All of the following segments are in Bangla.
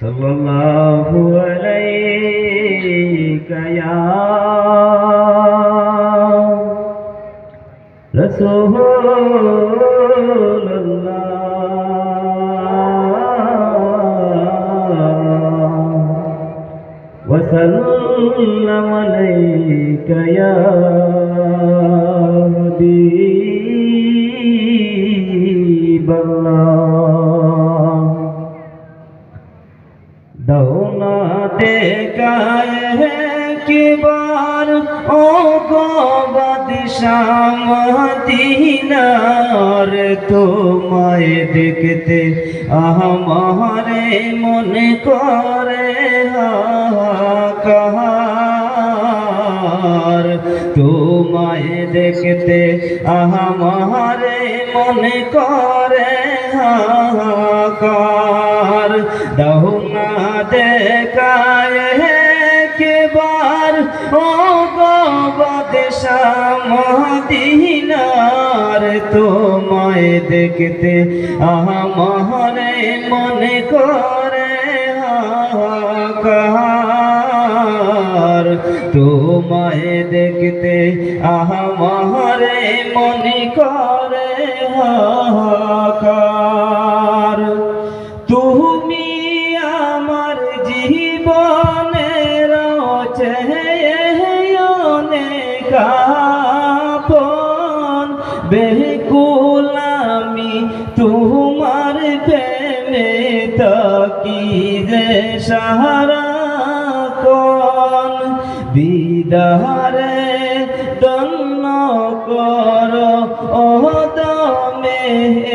सल्लल्लाहु अलैका या रसूलल्लाह वसल्लम अलैका या हबीबल्लाह। दौना देखाए है कि बार ओ गो बादशाह मदीनार, তোমায় দেখতে আমারে মনে করে হাহাকার, তোমায় দেখতে আমারে মনে করে হাহাকার। দৌনা দেখায় কে বার ও গো বাদশাহ মদিনার, তোমায় দেখতে আমারে মনে করে হাহাকার, তোমায় দেখতে আমারে মনে করে হাহাকার। তুমি আমার জীবনের অনেক আপন, বেকুল আমি তোমার প্রেমে তাকি যে সারাক্ষণ। দিদারে ধন্য করো ও দমে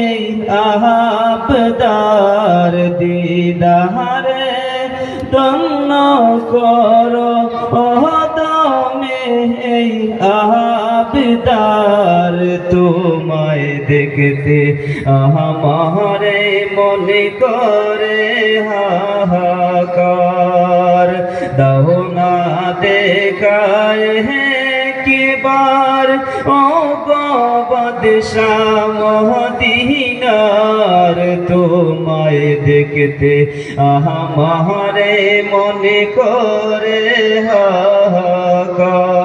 এই আহাবদার, দিদারে ধন্য করো ও দমে এই আহাবদার, তোমায় দেখতে আমারে মনে করে হাহাকার। দৌনা দেখায় কি বার ও গো বাদশাহ মদিনার, তোমায় দেখতে আমারে মনে করে হাহাকার।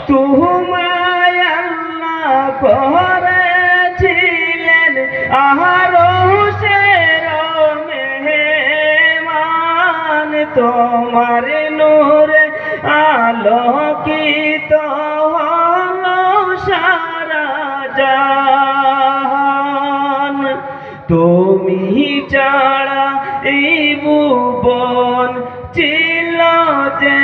তোমায় আল্লাহ করেছিলেন আরশের মেহমান, তোমার নূরে আলোকিত হলো সারা জাহান। তুমি ছাড়া এই ভুবন ছিল যে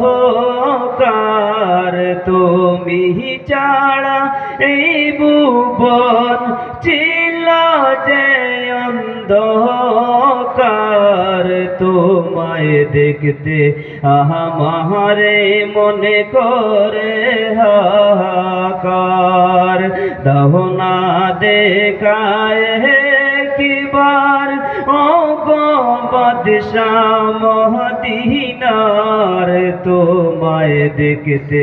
অন্ধকার, তুমি ছাড়া এই ভুবন ছিল যে অন্ধকার, তোমায় দেখতে আমারে মনে করে হাহাকার। দৌনা দেখায় কি বার ও গো বাদশাহ মদিনার, তোমায় দেখতে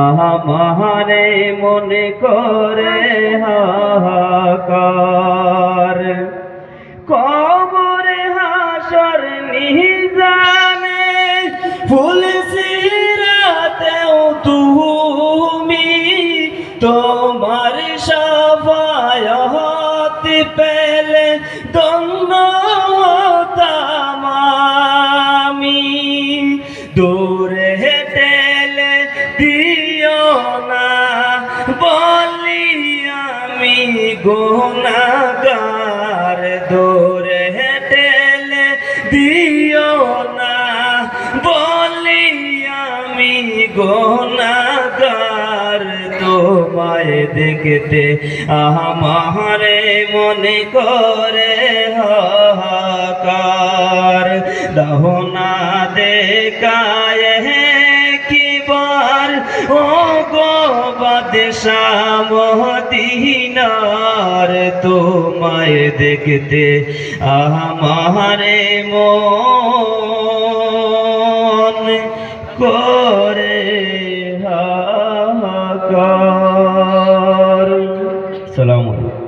আমারে মনে করে হাহাকার। কবরে হাসর মিজানে ফুল সিরাতেও তুমি, তোমার শাফায়াত পেলে ধন্য হতাম আমি। দূরে ঠেলে দিও না বলি আমি গুনাহগার, দূরে ঠেলে দিও না বলি আমি গুনাহগার, তোমায় দেখতে আমারে মনে করে হাহাকার। দৌনা দেখায় কি বার ও গো বাদশাহ মদিনার, তোমায় দেখতে আমারে মন করে কর। আসসালামু আলাইকুম।